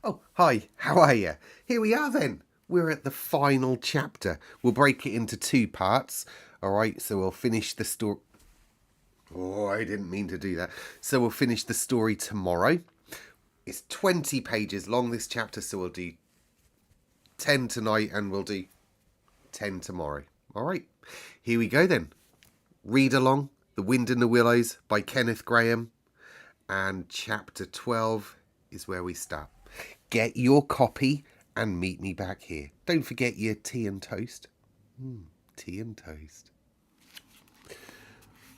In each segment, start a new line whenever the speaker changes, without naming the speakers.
Oh, hi, how are you? Here we are then. We're at the final chapter. We'll break it into two parts. Alright, so we'll finish the story. Oh, I didn't mean to do that. So we'll finish the story tomorrow. It's 20 pages long, this chapter, so we'll do 10 tonight and we'll do 10 tomorrow. Alright, here we go then. Read along The Wind in the Willows by Kenneth Grahame. And chapter 12 is where we start. Get your copy and meet me back here. Don't forget your tea and toast. Tea and toast.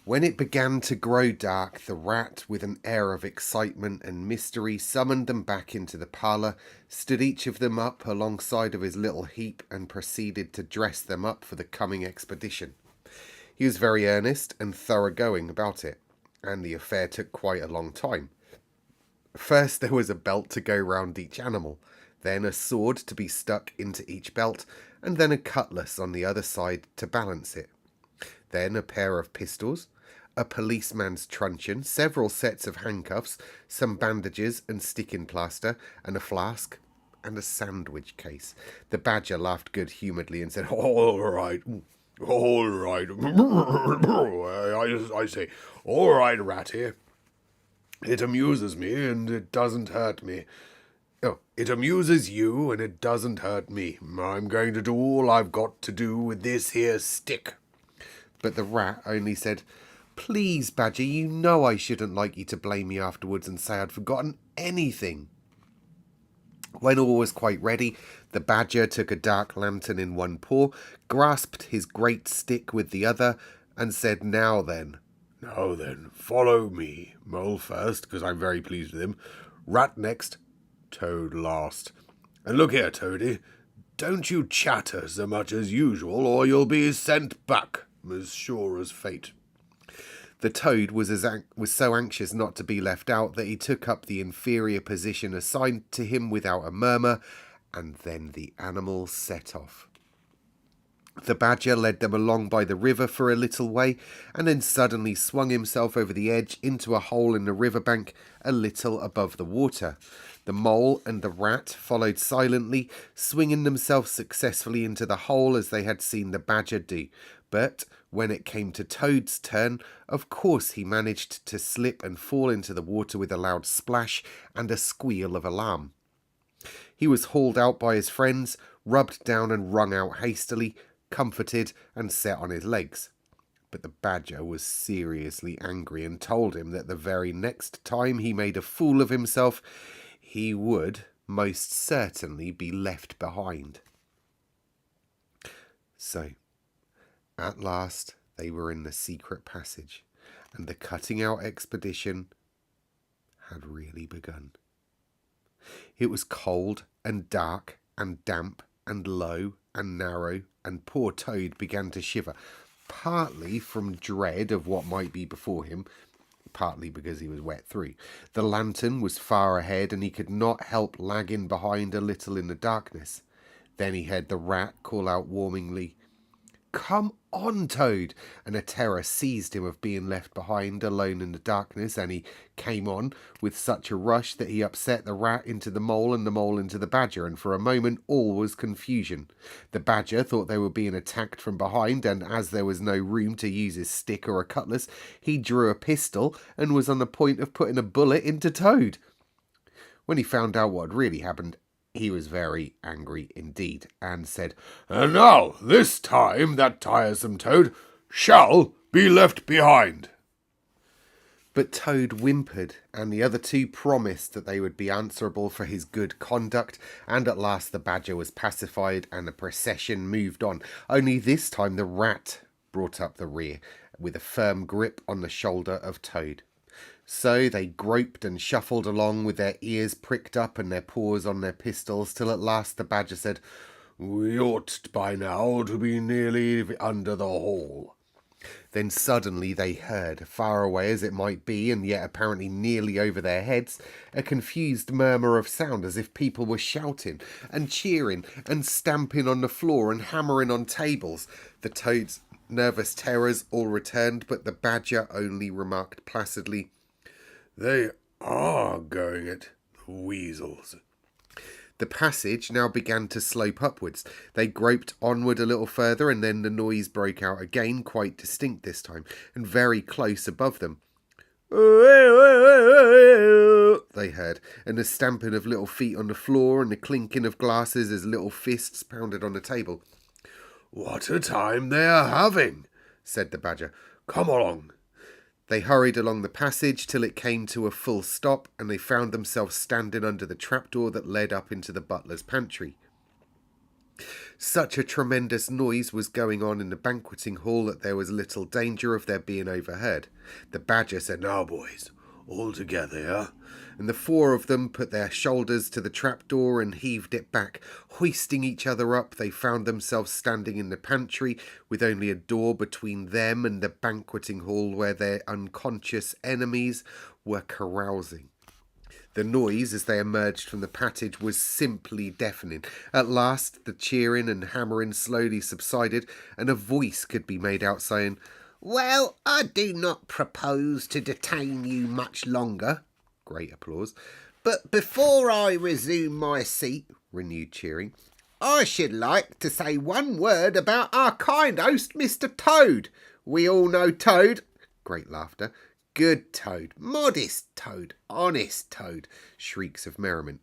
When it began to grow dark, the rat, with an air of excitement and mystery, summoned them back into the parlour, stood each of them up alongside of his little heap, and proceeded to dress them up for the coming expedition. He was very earnest and thoroughgoing about it, and the affair took quite a long time. First there was a belt to go round each animal, then a sword to be stuck into each belt, and then a cutlass on the other side to balance it. Then a pair of pistols, a policeman's truncheon, several sets of handcuffs, some bandages and sticking plaster, and a flask, and a sandwich case. The badger laughed good-humouredly and said,
All right. I say, all right, Ratty. It amuses me and it doesn't hurt me. Oh, it amuses you and it doesn't hurt me. I'm going to do all I've got to do with this here stick.
But the rat only said, "Please, Badger, you know I shouldn't like you to blame me afterwards and say I'd forgotten anything." When all was quite ready, the badger took a dark lantern in one paw, grasped his great stick with the other, and said, Now then,
follow me. Mole first, because I'm very pleased with him. Rat next. Toad last. And look here, Toady, don't you chatter so much as usual, or you'll be sent back, as sure as fate."
The toad was so anxious not to be left out that he took up the inferior position assigned to him without a murmur, and then the animals set off. The badger led them along by the river for a little way, and then suddenly swung himself over the edge into a hole in the riverbank a little above the water. The mole and the rat followed silently, swinging themselves successfully into the hole as they had seen the badger do. But when it came to Toad's turn, of course he managed to slip and fall into the water with a loud splash and a squeal of alarm. He was hauled out by his friends, rubbed down and wrung out hastily, comforted and set on his legs. But the badger was seriously angry and told him that the very next time he made a fool of himself, he would most certainly be left behind. So, at last they were in the secret passage, and the cutting out expedition had really begun. It was cold and dark and damp and low and narrow, and poor Toad began to shiver, partly from dread of what might be before him, partly because he was wet through. The lantern was far ahead, and he could not help lagging behind a little in the darkness. Then he heard the rat call out warningly, "Come on, Toad!" and a terror seized him of being left behind alone in the darkness, and he came on with such a rush that he upset the rat into the mole and the mole into the badger, and for a moment all was confusion. The badger thought they were being attacked from behind, and as there was no room to use his stick or a cutlass, he drew a pistol and was on the point of putting a bullet into Toad. When he found out what had really happened, he was very angry indeed, and said,
"And now, this time, that tiresome Toad shall be left behind."
But Toad whimpered, and the other two promised that they would be answerable for his good conduct, and at last the badger was pacified, and the procession moved on. Only this time the rat brought up the rear, with a firm grip on the shoulder of Toad. So they groped and shuffled along with their ears pricked up and their paws on their pistols, till at last the badger said,
"We ought by now to be nearly under the hole."
Then suddenly they heard, far away as it might be, and yet apparently nearly over their heads, a confused murmur of sound, as if people were shouting and cheering and stamping on the floor and hammering on tables. The toad's nervous terrors all returned, but the badger only remarked placidly,
"They are going it, the weasels."
The passage now began to slope upwards. They groped onward a little further, and then the noise broke out again, quite distinct this time, and very close above them. They heard, and the stamping of little feet on the floor and the clinking of glasses as little fists pounded on the table.
"What a time they are having," said the Badger. "Come along."
They hurried along the passage till it came to a full stop, and they found themselves standing under the trapdoor that led up into the butler's pantry. Such a tremendous noise was going on in the banqueting hall that there was little danger of their being overheard. The Badger said,
"Now, boys, all together, yeah?"
and the four of them put their shoulders to the trapdoor and heaved it back. Hoisting each other up, they found themselves standing in the pantry with only a door between them and the banqueting hall where their unconscious enemies were carousing. The noise as they emerged from the passage was simply deafening. At last the cheering and hammering slowly subsided, and a voice could be made out saying, "Well, I do not propose to detain you much longer." Great applause. "But before I resume my seat," renewed cheering, "I should like to say one word about our kind host, Mr. Toad. We all know Toad." Great laughter. "Good Toad, modest Toad, honest Toad," shrieks of merriment.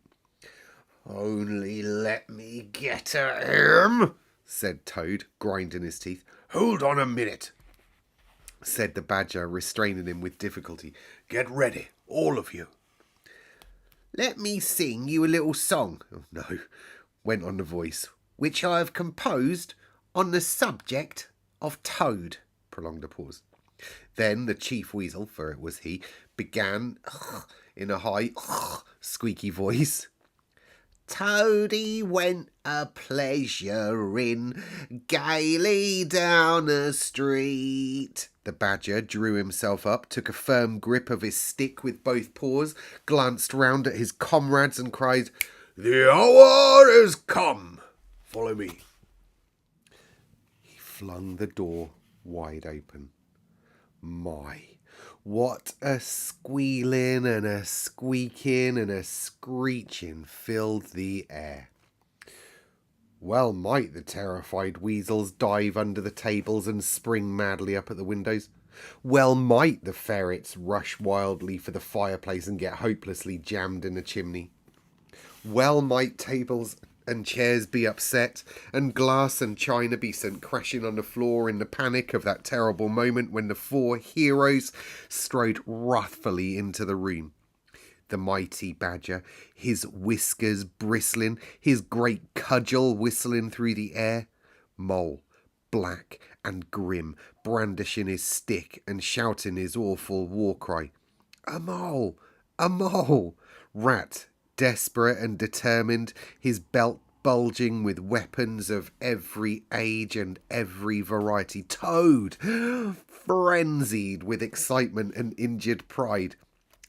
"Only let me get at him," said Toad, grinding his teeth.
"Hold on a minute,"
said the Badger, restraining him with difficulty.
"Get ready, all of you."
"Let me sing you a little song," "Oh, no," went on the voice, "which I have composed on the subject of Toad." Prolonged a pause. Then the chief weasel, for it was he, began in a high squeaky voice. "Toady went a-pleasuring gaily down a street." The Badger drew himself up, took a firm grip of his stick with both paws, glanced round at his comrades and cried,
"The hour is come. Follow me."
He flung the door wide open. My, what a squealing and a squeaking and a screeching filled the air. Well might the terrified weasels dive under the tables and spring madly up at the windows. Well might the ferrets rush wildly for the fireplace and get hopelessly jammed in the chimney. Well might tables and chairs be upset, and glass and china be sent crashing on the floor in the panic of that terrible moment when the four heroes strode wrathfully into the room. The mighty Badger, his whiskers bristling, his great cudgel whistling through the air. Mole, black and grim, brandishing his stick and shouting his awful war cry. "A mole! A mole!" Rat, desperate and determined, his belt bulging with weapons of every age and every variety. Toad, frenzied with excitement and injured pride,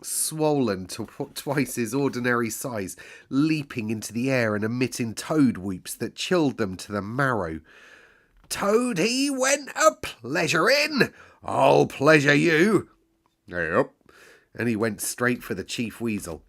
swollen to twice his ordinary size, leaping into the air and emitting toad whoops that chilled them to the marrow. "Toad, he went a-pleasuring. I'll pleasure you." "Yep." And he went straight for the chief weasel.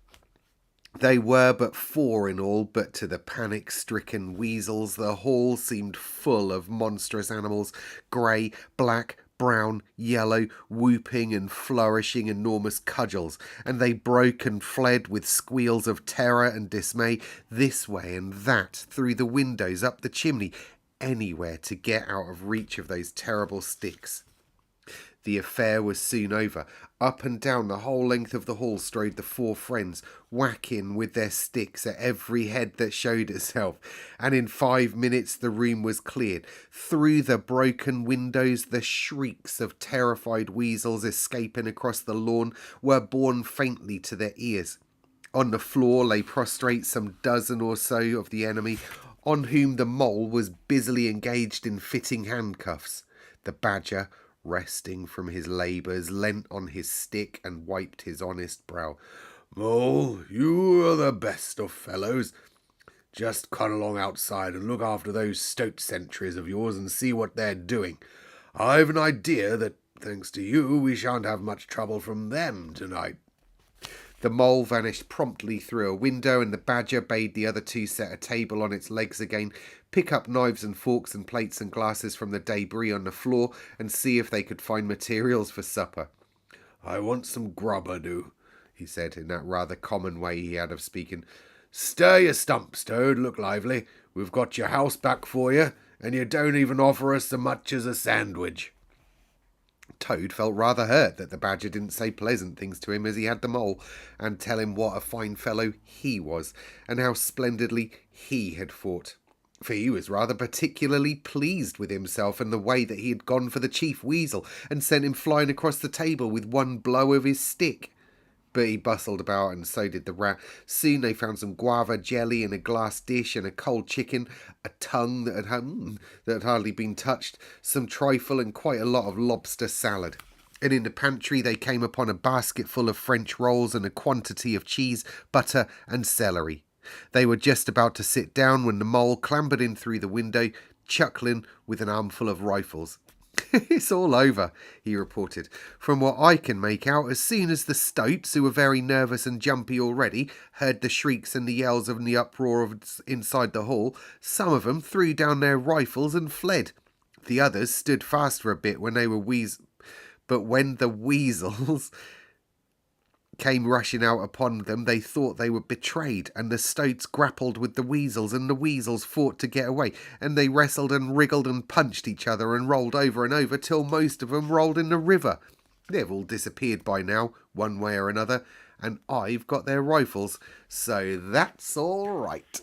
They were but four in all, but to the panic-stricken weasels the hall seemed full of monstrous animals, grey, black, brown, yellow, whooping and flourishing enormous cudgels, and they broke and fled with squeals of terror and dismay, this way and that, through the windows, up the chimney, anywhere to get out of reach of those terrible sticks. The affair was soon over. Up and down the whole length of the hall strode the four friends, whacking with their sticks at every head that showed itself, and in 5 minutes the room was cleared. Through the broken windows the shrieks of terrified weasels escaping across the lawn were borne faintly to their ears. On the floor lay prostrate some dozen or so of the enemy, on whom the mole was busily engaged in fitting handcuffs. The Badger, resting from his labours, leant on his stick and wiped his honest brow.
"Mole, you are the best of fellows. Just cut along outside and look after those stoat sentries of yours and see what they're doing. I've an idea that, thanks to you, we shan't have much trouble from them tonight."
The mole vanished promptly through a window, and the badger bade the other two set a table on its legs again, pick up knives and forks and plates and glasses from the debris on the floor, and see if they could find materials for supper.
"I want some grub, I do," he said, in that rather common way he had of speaking. "Stir your stumps, Toad, look lively. We've got your house back for you, and you don't even offer us so much as a sandwich."
Toad felt rather hurt that the badger didn't say pleasant things to him as he had the mole, and tell him what a fine fellow he was, and how splendidly he had fought. For he was rather particularly pleased with himself and the way that he had gone for the chief weasel, and sent him flying across the table with one blow of his stick. But he bustled about, and so did the rat. Soon they found some guava jelly in a glass dish, and a cold chicken, a tongue that had hardly been touched, some trifle, and quite a lot of lobster salad. And in the pantry they came upon a basket full of French rolls and a quantity of cheese, butter, and celery. They were just about to sit down when the mole clambered in through the window, chuckling with an armful of rifles. "It's all over," he reported. "From what I can make out, as soon as the stoats, who were very nervous and jumpy already, heard the shrieks and the yells and the uproar inside the hall, some of them threw down their rifles and fled. The others stood fast for a bit when they were but when the weasels came rushing out upon them, they thought they were betrayed, and the stoats grappled with the weasels, and the weasels fought to get away, and they wrestled and wriggled and punched each other and rolled over and over till most of them rolled in the river. They've all disappeared by now, one way or another, and I've got their rifles, so that's all right."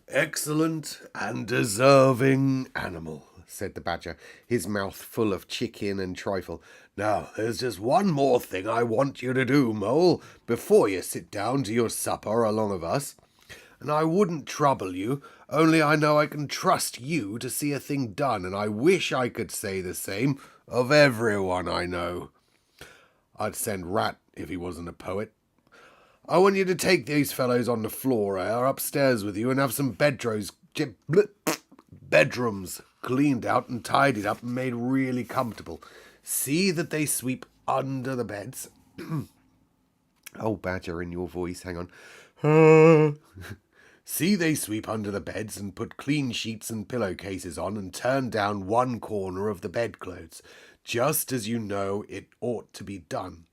"Excellent and deserving animal,"
said the badger, his mouth full of chicken and trifle.
"Now, there's just one more thing I want you to do, Mole, before you sit down to your supper along of us. And I wouldn't trouble you, only I know I can trust you to see a thing done, and I wish I could say the same of everyone I know. I'd send Rat if he wasn't a poet. I want you to take these fellows on the floor upstairs with you and have some bedrooms cleaned out and tidied up and made really comfortable. See that they sweep under the beds."
Oh, badger, in your voice, hang on.
"See they sweep under the beds and put clean sheets and pillowcases on and turn down one corner of the bedclothes, just as you know it ought to be done.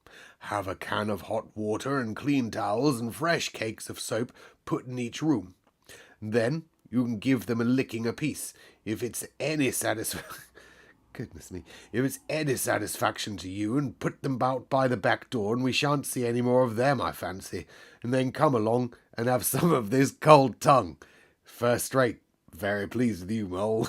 Have a can of hot water and clean towels and fresh cakes of soap put in each room. Then you can give them a licking apiece, if it's any Goodness me, if it's any satisfaction to you, and put them out by the back door, and we shan't see any more of them, I fancy, and then come along and have some of this cold tongue. First rate. Very pleased with you, Mole."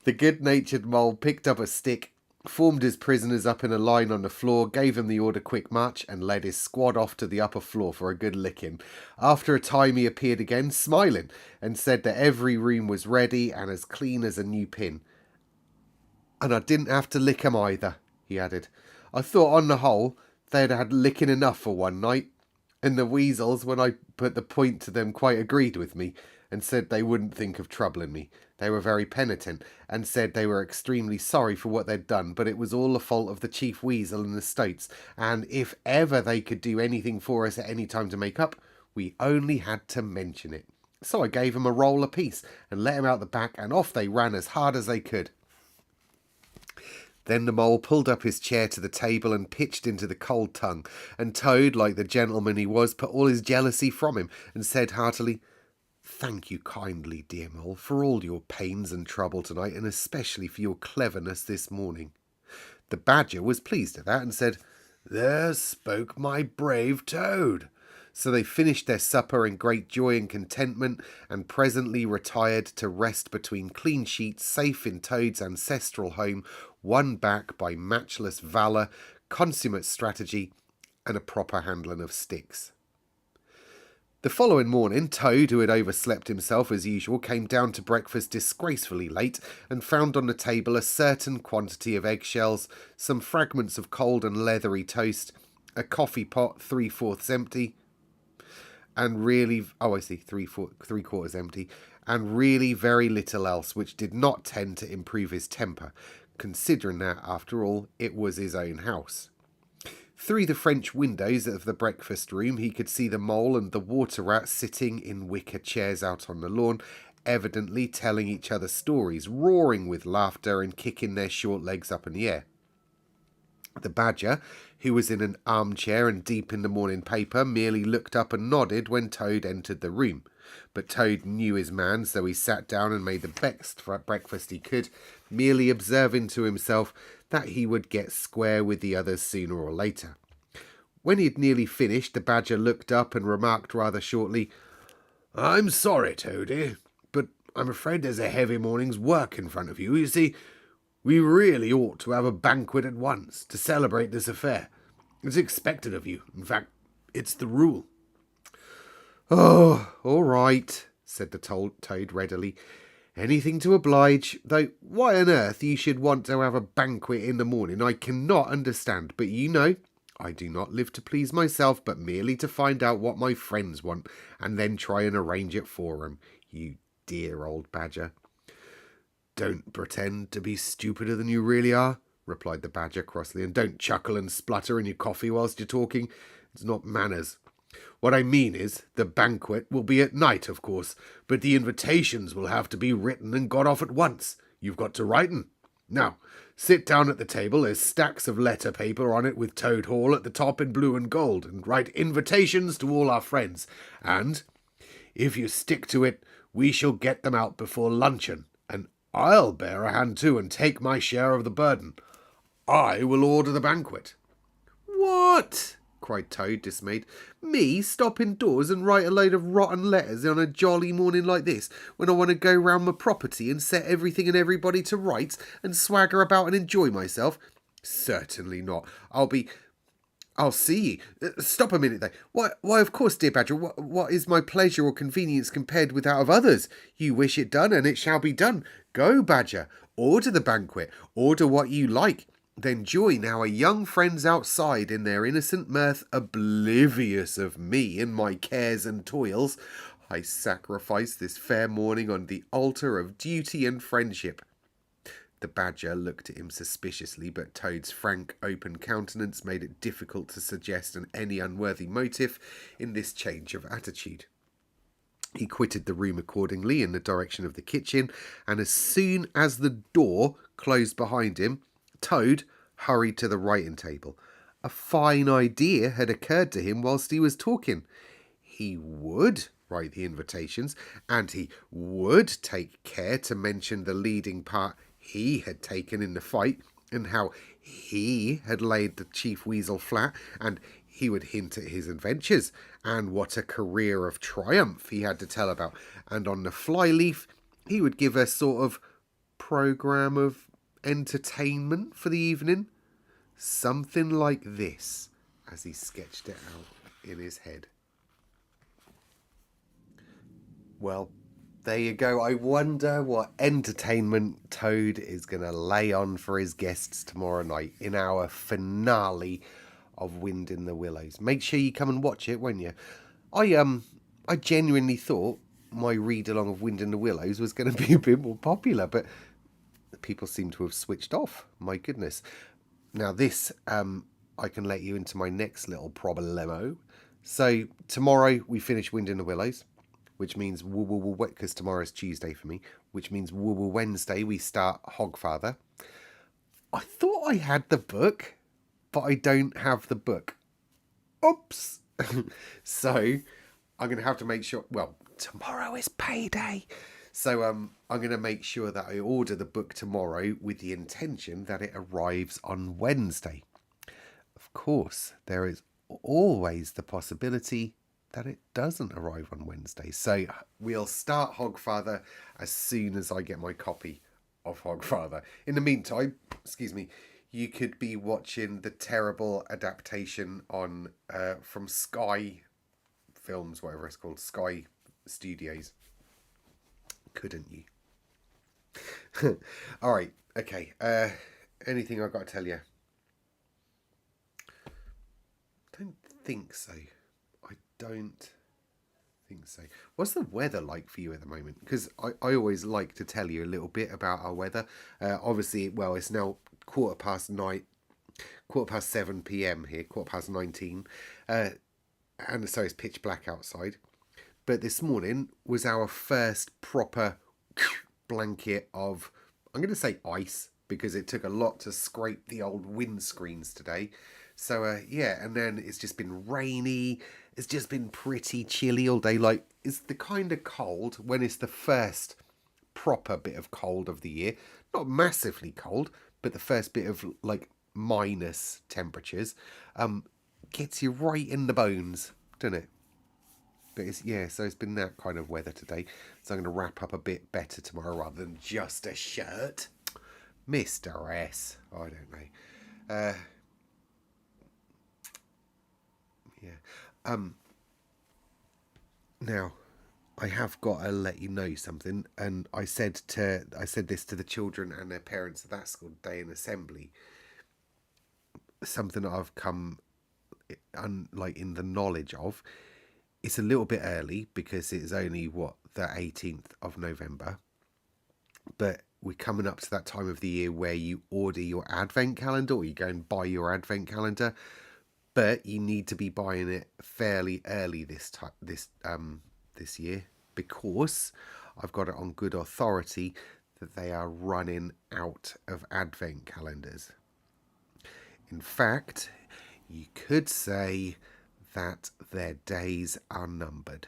The good-natured mole picked up a stick, formed his prisoners up in a line on the floor, gave them the order quick march, and led his squad off to the upper floor for a good licking. After a time he appeared again, smiling, and said that every room was ready and as clean as a new pin. "And I didn't have to lick 'em either," he added. "I thought on the whole they'd had licking enough for one night, and the weasels, when I put the point to them, quite agreed with me, and said they wouldn't think of troubling me. They were very penitent, and said they were extremely sorry for what they'd done, but it was all the fault of the chief weasel and the stoats, and if ever they could do anything for us at any time to make up, we only had to mention it. So I gave 'em a roll apiece, and let 'em out the back, and off they ran as hard as they could." Then the mole pulled up his chair to the table and pitched into the cold tongue, and Toad, like the gentleman he was, put all his jealousy from him, and said heartily, "Thank you kindly, dear mole, for all your pains and trouble tonight, and especially for your cleverness this morning." The badger was pleased at that, and said,
"There spoke my brave Toad."
So they finished their supper in great joy and contentment, and presently retired to rest between clean sheets, safe in Toad's ancestral home, won back by matchless valour, consummate strategy, and a proper handling of sticks. The following morning, Toad, who had overslept himself as usual, came down to breakfast disgracefully late, and found on the table a certain quantity of eggshells, some fragments of cold and leathery toast, a coffee pot 3/4 empty, and really, three-quarters empty, and really very little else, which did not tend to improve his temper, considering that, after all, it was his own house. Through the French windows of the breakfast room, he could see the mole and the water rat sitting in wicker chairs out on the lawn, evidently telling each other stories, roaring with laughter and kicking their short legs up in the air. The badger, who was in an armchair and deep in the morning paper, merely looked up and nodded when Toad entered the room. But Toad knew his man, so he sat down and made the best breakfast he could, merely observing to himself that he would get square with the others sooner or later. When he had nearly finished, the badger looked up and remarked rather shortly,
"I'm sorry, Toady, but I'm afraid there's a heavy morning's work in front of you. You see, we really ought to have a banquet at once to celebrate this affair. It's expected of you. In fact, it's the rule."
"Oh, all right," said the Toad readily. "Anything to oblige, though why on earth you should want to have a banquet in the morning I cannot understand, but you know, I do not live to please myself, but merely to find out what my friends want, and then try and arrange it for 'em. You dear old badger."
"Don't pretend to be stupider than you really are," replied the badger crossly, "and don't chuckle and splutter in your coffee whilst you're talking. It's not manners. What I mean is, the banquet will be at night, of course, but the invitations will have to be written and got off at once. You've got to write 'em. Now, sit down at the table. There's stacks of letter paper on it with Toad Hall at the top in blue and gold, and write invitations to all our friends. And, if you stick to it, we shall get them out before luncheon, and I'll bear a hand too and take my share of the burden. I will order the banquet."
"What?" cried Toad, dismayed. "Me stop indoors and write a load of rotten letters on a jolly morning like this, when I want to go round my property and set everything and everybody to rights and swagger about and enjoy myself? Certainly not. I'll see you. Stop a minute, though. Why, of course, dear badger. What is my pleasure or convenience compared with that of others? You wish it done, and it shall be done. Go, badger. Order the banquet. Order what you like. Then join our young friends outside in their innocent mirth, oblivious of me and my cares and toils. I sacrifice this fair morning on the altar of duty and friendship." The badger looked at him suspiciously, but Toad's frank, open countenance made it difficult to suggest any unworthy motive in this change of attitude. He quitted the room accordingly in the direction of the kitchen, and as soon as the door closed behind him, Toad hurried to the writing table. A fine idea had occurred to him whilst he was talking. He would write the invitations, and he would take care to mention the leading part he had taken in the fight, and how he had laid the Chief Weasel flat, and he would hint at his adventures, and what a career of triumph he had to tell about, and on the flyleaf he would give a sort of programme of entertainment for the evening. Something like this, as he sketched it out in his head. Well, there you go. I wonder what entertainment Toad is going to lay on for his guests tomorrow night in our finale of Wind in the Willows. Make sure you come and watch it, won't you? I genuinely thought my read along of Wind in the Willows was going to be a bit more popular, but people seem to have switched off. My goodness. Now this, I can let you into my next little problemo. So tomorrow we finish Wind in the Willows, which means because tomorrow's Tuesday for me, which means Wednesday we start Hogfather. I thought I had the book, but I don't have the book. Oops. So I'm going to have to make sure, well, tomorrow is payday. So I'm going to make sure that I order the book tomorrow with the intention that it arrives on Wednesday. Of course, there is always the possibility that it doesn't arrive on Wednesday. So we'll start Hogfather as soon as I get my copy of Hogfather. In the meantime, you could be watching the terrible adaptation on from Sky Films, whatever it's called, Sky Studios. Couldn't you? All right, okay. Anything I've got to tell you? Don't think so. I don't think so. What's the weather like for you at the moment? Because I always like to tell you a little bit about our weather. Obviously, well, it's now 9:15. 7 p.m. here, 19. And so it's pitch black outside. But this morning was our first proper blanket of, I'm going to say ice, because it took a lot to scrape the old windscreens today. So, yeah, and then it's just been rainy. It's just been pretty chilly all day. Like, it's the kind of cold when it's the first proper bit of cold of the year. Not massively cold, but the first bit of, like, minus temperatures. Gets you right in the bones, doesn't it? But it's, yeah, so it's been that kind of weather today. So I'm going to wrap up a bit better tomorrow rather than just a shirt. Mr. S. I don't know. Yeah. Now, I have got to let you know something, and I said this to the children and their parents at that school day in assembly. Something that I've come like in the knowledge of. It's a little bit early because it's only the 18th of November, but we're coming up to that time of the year where you order your advent calendar, or you go and buy your advent calendar, but you need to be buying it fairly early this year, because I've got it on good authority that they are running out of advent calendars. In fact, you could say that their days are numbered.